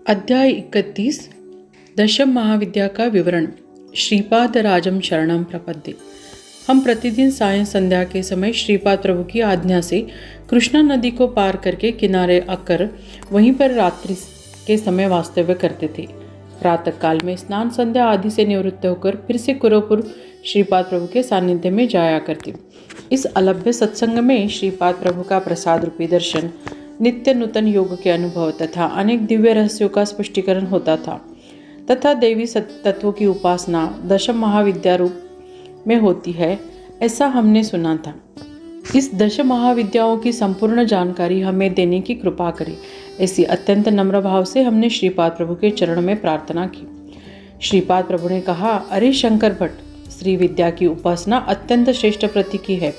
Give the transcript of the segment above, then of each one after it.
अध्याय 31 दशम महाविद्या का विवरण। श्रीपाद राजम शरणम प्रपद्ये। हम प्रतिदिन सायं संध्या के समय श्रीपाद प्रभु की आज्ञा से कृष्णा नदी को पार करके किनारे आकर वहीं पर रात्रि के समय वास्तव्य करते थे। प्रातः काल में स्नान संध्या आदि से निवृत्त होकर फिर से कुरुपुर श्रीपाद प्रभु के सानिध्य में जाया करते। इस अलभ्य सत्संग में श्रीपाद प्रभु का प्रसाद रूपी दर्शन, नित्य नूतन योग के अनुभव तथा अनेक दिव्य रहस्यों का स्पष्टीकरण होता था तथा देवी तत्वों की उपासना दशम महाविद्या रूप में होती है, ऐसा हमने सुना था। इस दशम महाविद्याओं की संपूर्ण जानकारी हमें देने की कृपा करे, ऐसी अत्यंत नम्र भाव से हमने श्रीपाद प्रभु के चरण में प्रार्थना की। श्रीपाद प्रभु ने कहा, अरे शंकर भट्ट, श्री विद्या की उपासना अत्यंत श्रेष्ठ प्रति की है।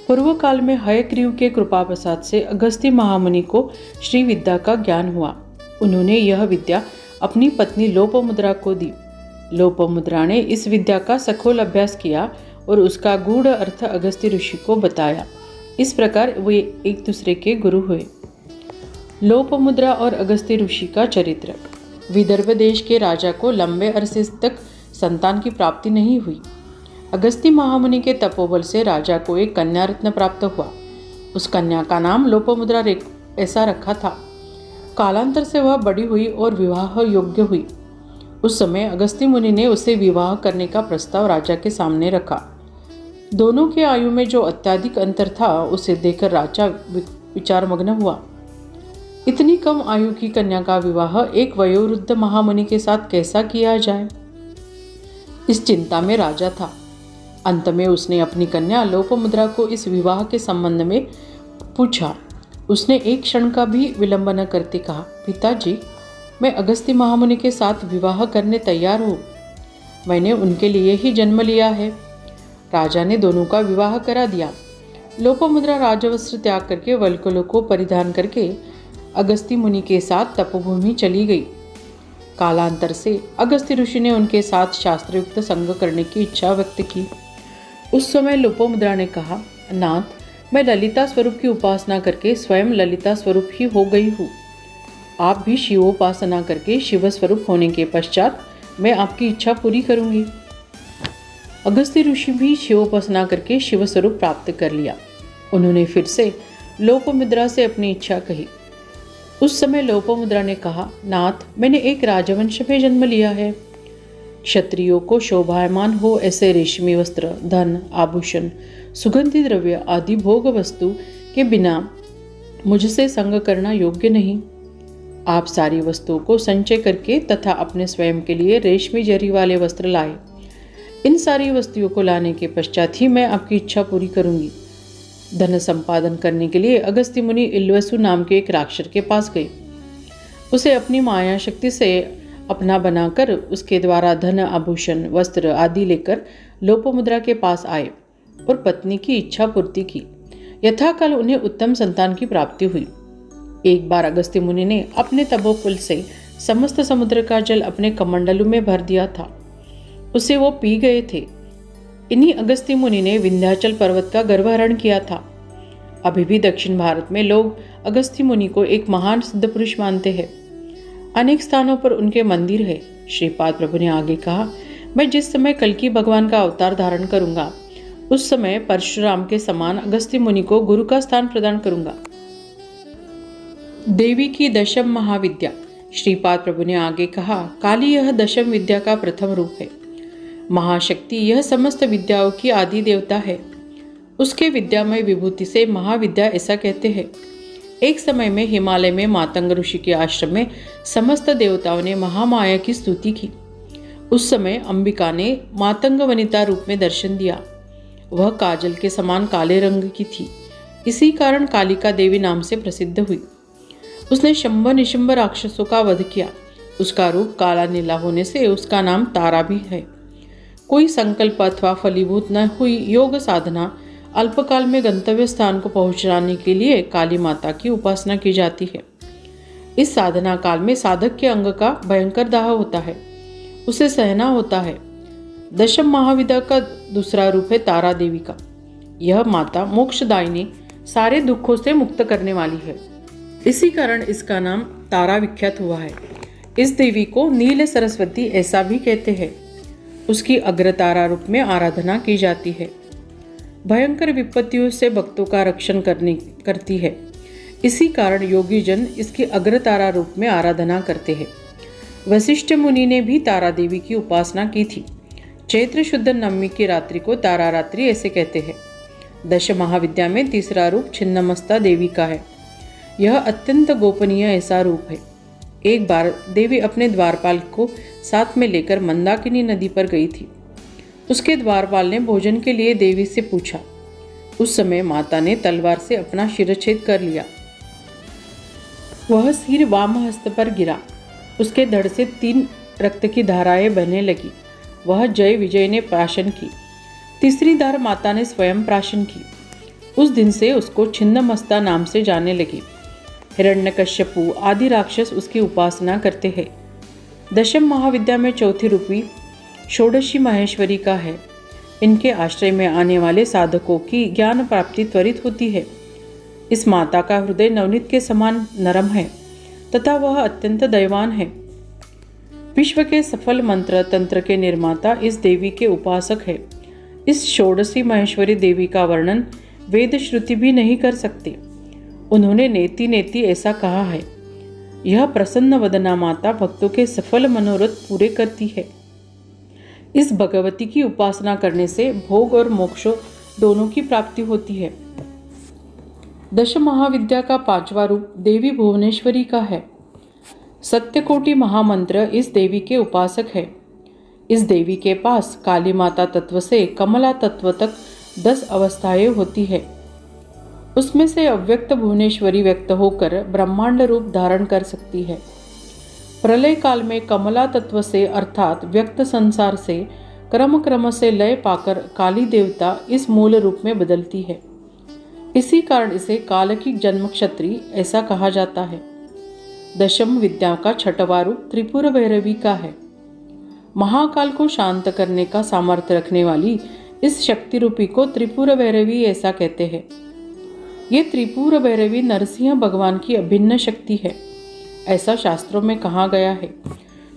पूर्व काल में हयग्रीव के कृपा प्रसाद से अगस्त्य महामुनि को श्री विद्या का ज्ञान हुआ। उन्होंने यह विद्या अपनी पत्नी लोपमुद्रा को दी। लोपमुद्रा ने इस विद्या का सखोल अभ्यास किया और उसका गूढ़ अर्थ अगस्त्य ऋषि को बताया। इस प्रकार वे एक दूसरे के गुरु हुए। लोपमुद्रा और अगस्त्य ऋषि का चरित्र। विदर्भ देश के राजा को लंबे अरसे तक संतान की प्राप्ति नहीं हुई। अगस्त्य महामुनि के तपोबल से राजा को एक कन्या रत्न प्राप्त हुआ। उस कन्या का नाम लोपमुद्रा ऐसा रखा था। कालांतर से वह बड़ी हुई और विवाह योग्य हुई। उस समय अगस्त्य मुनि ने उसे विवाह करने का प्रस्ताव राजा के सामने रखा। दोनों के आयु में जो अत्यधिक अंतर था, उसे देखकर राजा विचारमग्न हुआ। इतनी कम आयु की कन्या का विवाह एक वयोवृद्ध महामुनि के साथ कैसा किया जाए, इस चिंता में राजा था। अंत में उसने अपनी कन्या लोपमुद्रा को इस विवाह के संबंध में पूछा। उसने एक क्षण का भी विलंब न करते कहा, पिताजी, मैं अगस्त्य महामुनि के साथ विवाह करने तैयार हूँ। मैंने उनके लिए ही जन्म लिया है। राजा ने दोनों का विवाह करा दिया। लोपमुद्रा राजवस्त्र त्याग करके वल्कलों को परिधान करके अगस्त्य मुनि के साथ तपोभूमि चली गई। कालांतर से अगस्त्य ऋषि ने उनके साथ शास्त्रयुक्त संग करने की इच्छा व्यक्त की। उस समय लोपमुद्रा ने कहा, नाथ, मैं ललिता स्वरूप की उपासना करके स्वयं ललिता स्वरूप ही हो गई हूँ। आप भी शिवोपासना करके शिव स्वरूप होने के पश्चात मैं आपकी इच्छा पूरी करूँगी। अगस्त्य ऋषि भी शिवोपासना करके शिव स्वरूप प्राप्त कर लिया। उन्होंने फिर से लोपमुद्रा से अपनी इच्छा कही। उस समय लोपमुद्रा ने कहा, नाथ, मैंने एक राजवंश में जन्म लिया है। क्षत्रियों को शोभायमान हो ऐसे रेशमी वस्त्र, धन, आभूषण, सुगंधित द्रव्य आदि भोग वस्तु के बिना मुझसे संग करना योग्य नहीं। आप सारी वस्तुओं को संचय करके तथा अपने स्वयं के लिए रेशमी जरी वाले वस्त्र लाए। इन सारी वस्तुओं को लाने के पश्चात ही मैं आपकी इच्छा पूरी करूंगी। धन संपादन करने के लिए अगस्त्य मुनि इल्वसु नाम के एक राक्षस के पास गए। उसे अपनी माया शक्ति से अपना बनाकर उसके द्वारा धन, आभूषण, वस्त्र आदि लेकर लोपमुद्रा के पास आए और पत्नी की इच्छा पूर्ति की। यथाकाल उन्हें उत्तम संतान की प्राप्ति हुई। एक बार अगस्त्य मुनि ने अपने तपोबल से समस्त समुद्र का जल अपने कमंडलू में भर दिया था। उसे वो पी गए थे। इन्हीं अगस्त्य मुनि ने विंध्याचल पर्वत का गर्भहरण किया था। अभी भी दक्षिण भारत में लोग अगस्त्य मुनि को एक महान सिद्ध पुरुष मानते हैं। अनेक स्थानों पर उनके मंदिर है। श्रीपाद प्रभु ने आगे कहा, मैं जिस समय कल्कि भगवान का अवतार धारण करूंगा, उस समय परशुराम के समान अगस्त्य मुनि को गुरु का स्थान प्रदान करूंगा। देवी की दशम महाविद्या। श्रीपाद प्रभु ने आगे कहा, काली यह दशम विद्या का प्रथम रूप है। महाशक्ति यह समस्त विद्याओं की आदि देवता है। उसके विद्यामय विभूति से महाविद्या ऐसा कहते हैं। एक समय में हिमालय में मातंग ऋषि के आश्रम में समस्त देवताओं ने महामाया की स्तुति की। उस समय अंबिका ने मातंग वनिता रूप में दर्शन दिया। वह काजल के समान काले रंग की थी। इसी कारण कालिका देवी नाम से प्रसिद्ध हुई। उसने शंभ निशंभ राक्षसों का वध किया। उसका रूप काला नीला होने से उसका नाम तारा भी है। कोई संकल्प अथवा फलीभूत न हुई योग साधना अल्पकाल में गंतव्य स्थान को पहुंचाने के लिए काली माता की उपासना की जाती है। इस साधना काल में साधक के अंग का भयंकर दाह होता है, उसे सहना होता है। दशम महाविद्या का दूसरा रूप है तारा देवी का। यह माता मोक्षदायिनी, सारे दुखों से मुक्त करने वाली है। इसी कारण इसका नाम तारा विख्यात हुआ है। इस देवी को नील सरस्वती ऐसा भी कहते हैं। उसकी अग्रतारा रूप में आराधना की जाती है। भयंकर विपत्तियों से भक्तों का रक्षण करती है। इसी कारण योगी जन इसकी अग्रतारा रूप में आराधना करते हैं। वशिष्ठ मुनि ने भी तारा देवी की उपासना की थी। चैत्र शुद्ध नवमी की रात्रि को तारा रात्रि ऐसे कहते हैं। दश महाविद्या में तीसरा रूप छिन्नमस्ता देवी का है। यह अत्यंत गोपनीय ऐसा रूप है। एक बार देवी अपने द्वारपाल को साथ में लेकर मंदाकिनी नदी पर गई थी। उसके द्वारपाल ने भोजन के लिए देवी से पूछा। उस समय माता ने तलवार से अपना शिरच्छेद कर लिया। वह सिर वाम हस्त पर गिरा। उसके धड़ से 3 रक्त की धाराएं बहने लगी। वह जय विजय ने प्राशन की। तीसरी धार माता ने स्वयं प्राशन की। उस दिन से उसको छिन्नमस्ता नाम से जाने लगी। हिरण्यकश्यपु आदि राक्षस उसकी उपासना करते हैं। दशम महाविद्या में चौथी रूपी षोडशी महेश्वरी का है। इनके आश्रय में आने वाले साधकों की ज्ञान प्राप्ति त्वरित होती है। इस माता का हृदय नवनीत के समान नरम है तथा वह अत्यंत दयावान है। विश्व के सफल मंत्र तंत्र के निर्माता इस देवी के उपासक है। इस षोडशी महेश्वरी देवी का वर्णन वेद श्रुति भी नहीं कर सकते। उन्होंने नेति नेति ऐसा कहा है। यह प्रसन्न वदना माता भक्तों के सफल मनोरथ पूरे करती है। इस भगवती की उपासना करने से भोग और मोक्ष दोनों की प्राप्ति होती है। दश महाविद्या का 5वां रूप देवी भुवनेश्वरी का है। सत्यकोटि महामंत्र इस देवी के उपासक है। इस देवी के पास काली माता तत्व से कमला तत्व तक 10 अवस्थाएं होती है। उसमें से अव्यक्त भुवनेश्वरी व्यक्त होकर ब्रह्मांड रूप धारण कर सकती है। प्रलय काल में कमला तत्व से अर्थात व्यक्त संसार से क्रम क्रम से लय पाकर काली देवता इस मूल रूप में बदलती है। इसी कारण इसे काल की जन्म क्षत्री ऐसा कहा जाता है। दशम विद्या का 6वां रूप त्रिपुर भैरवी का है। महाकाल को शांत करने का सामर्थ्य रखने वाली इस शक्ति रूपी को त्रिपुर भैरवी ऐसा कहते हैं। ये त्रिपुर भैरवी नरसिंह भगवान की अभिन्न शक्ति है, ऐसा शास्त्रों में कहा गया है।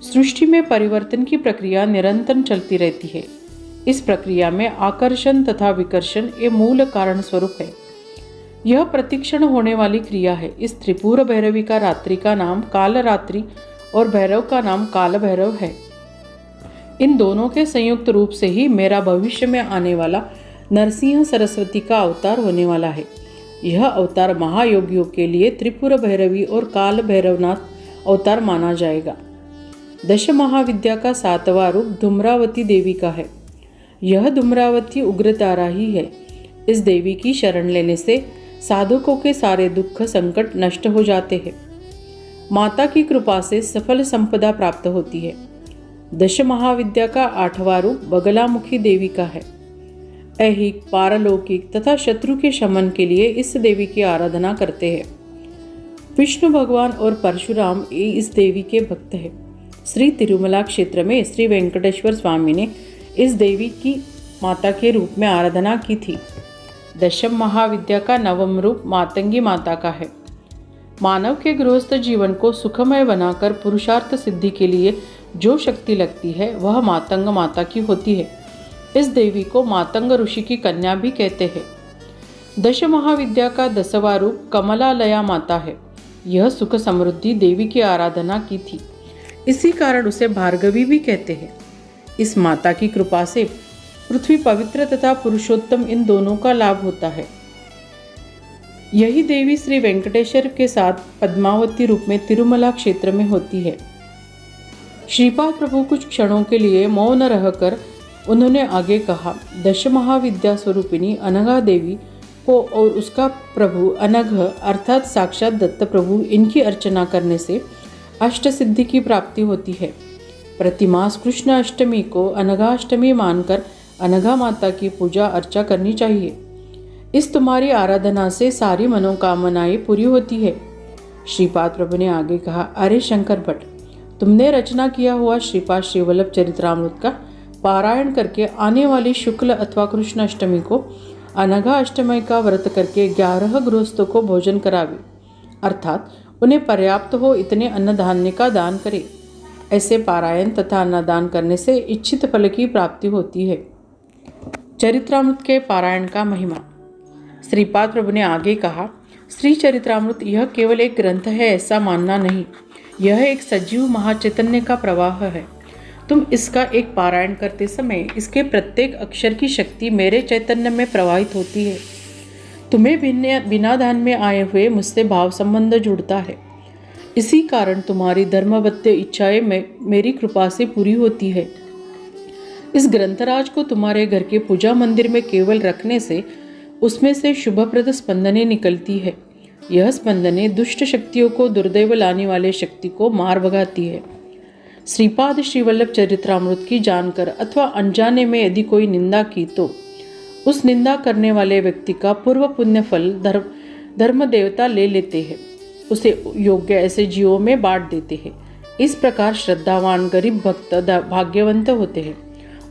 सृष्टि में परिवर्तन की प्रक्रिया निरंतर चलती रहती है। इस प्रक्रिया में आकर्षण तथा विकर्षण ये मूल कारण स्वरूप है। यह प्रतिक्षण होने वाली क्रिया है। इस त्रिपुर भैरवी का रात्रि का नाम काल रात्रि और भैरव का नाम काल भैरव है। इन दोनों के संयुक्त रूप से ही मेरा भविष्य में आने वाला नरसिंह सरस्वती का अवतार होने वाला है। यह अवतार महायोगियों के लिए त्रिपुर भैरवी और काल भैरवनाथ अवतार माना जाएगा। दश महाविद्या का 7वां रूप धूम्रावती देवी का है। यह धूम्रावती उग्रतारा ही है। इस देवी की शरण लेने से साधकों के सारे दुख संकट नष्ट हो जाते हैं। माता की कृपा से सफल संपदा प्राप्त होती है। दश महाविद्या का 8वां रूप बगलामुखी देवी का है। ऐहिक पारलौकिक तथा शत्रु के शमन के लिए इस देवी की आराधना करते हैं। विष्णु भगवान और परशुराम इस देवी के भक्त हैं। श्री तिरुमला क्षेत्र में श्री वेंकटेश्वर स्वामी ने इस देवी की माता के रूप में आराधना की थी। दशम महाविद्या का 9वां रूप मातंगी माता का है। मानव के गृहस्थ जीवन को सुखमय बनाकर पुरुषार्थ सिद्धि के लिए जो शक्ति लगती है वह मातंग माता की होती है। इस देवी को मातंग ऋषि की कन्या भी कहते हैं। दश महाविद्या का 10वां रूप कमलालया माता है। यह सुख समृद्धि देवी की आराधना की थी। इसी कारण उसे भार्गवी भी कहते हैं। इस माता की कृपा से पृथ्वी पवित्र तथा पुरुषोत्तम इन दोनों का लाभ होता है। यही देवी श्री वेंकटेश्वर के साथ पद्मावती रूप में तिरुमला क्षेत्र में होती है। श्रीपाद प्रभु कुछ क्षणों के लिए मौन रहकर उन्होंने आगे कहा, दश महाविद्या स्वरूपिणी अनघा देवी को और उसका प्रभु अनघ अर्थात साक्षात दत्त प्रभु इनकी अर्चना करने से अष्ट सिद्धि की प्राप्ति होती है। प्रतिमास कृष्ण अष्टमी को अनघाष्टमी मानकर अनघा माता की पूजा अर्चा करनी चाहिए। इस तुम्हारी आराधना से सारी मनोकामनाएं पूरी होती है। श्रीपाद प्रभु ने आगे कहा, अरे शंकर भट्ट, तुमने रचना किया हुआ श्रीपाद श्रीवल्लभ चरित्रामृत का पारायण करके आने वाली शुक्ल अथवा कृष्ण अष्टमी को अनघा अष्टमी का व्रत करके 11 गृहस्थों को भोजन करावे, अर्थात उन्हें पर्याप्त हो इतने अन्न धान्य का दान करे। ऐसे पारायण तथा अन्नदान करने से इच्छित फल की प्राप्ति होती है। चरित्रामृत के पारायण का महिमा। श्रीपाद प्रभु ने आगे कहा, श्री चरित्रामृत यह केवल एक ग्रंथ है ऐसा मानना नहीं, यह एक सजीव महाचैतन्य का प्रवाह है। तुम इसका एक पारायण करते समय इसके प्रत्येक अक्षर की शक्ति मेरे चैतन्य में प्रवाहित होती है। तुम्हें बिना ध्यान में आए हुए मुझसे भाव संबंध जुड़ता है। इसी कारण तुम्हारी धर्मबद्ध इच्छाएं मेरी कृपा से पूरी होती है। इस ग्रंथराज को तुम्हारे घर के पूजा मंदिर में केवल रखने से उसमें से शुभप्रद स्पंदनें निकलती है। यह स्पंदनें दुष्ट शक्तियों को दुर्दैव लाने वाले शक्ति को मार भगाती है। श्रीपाद श्रीवल्लभ चरित्रामृत की जानकर अथवा अनजाने में यदि कोई निंदा की तो उस निंदा करने वाले व्यक्ति का पूर्व पुण्य फल धर्म देवता ले लेते हैं, उसे योग्य ऐसे जीवों में बांट देते हैं। इस प्रकार श्रद्धावान गरीब भक्त भाग्यवंत होते हैं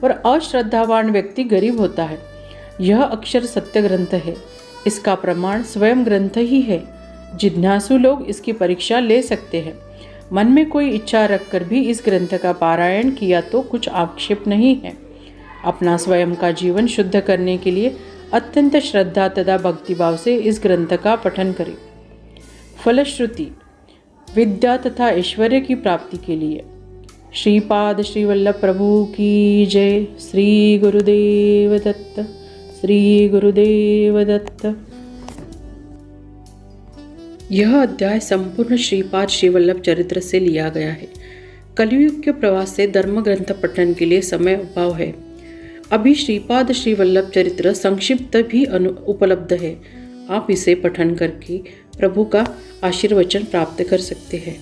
और अश्रद्धावान व्यक्ति गरीब होता है। यह अक्षर सत्य ग्रंथ है, इसका प्रमाण स्वयं ग्रंथ ही है। जिज्ञासु लोग इसकी परीक्षा ले सकते हैं। मन में कोई इच्छा रखकर भी इस ग्रंथ का पारायण किया तो कुछ आक्षेप नहीं है। अपना स्वयं का जीवन शुद्ध करने के लिए अत्यंत श्रद्धा तथा भक्तिभाव से इस ग्रंथ का पठन करें। फलश्रुति विद्या तथा ऐश्वर्य की प्राप्ति के लिए श्रीपाद श्रीवल्लभ प्रभु की जय। श्री गुरुदेव दत्त। श्री गुरुदेव दत्त। यह अध्याय संपूर्ण श्रीपाद श्रीवल्लभ चरित्र से लिया गया है। कलियुग के प्रवास से धर्म ग्रंथ पठन के लिए समय अभाव है। अभी श्रीपाद श्रीवल्लभ चरित्र संक्षिप्त भी उपलब्ध है। आप इसे पठन करके प्रभु का आशीर्वचन प्राप्त कर सकते हैं।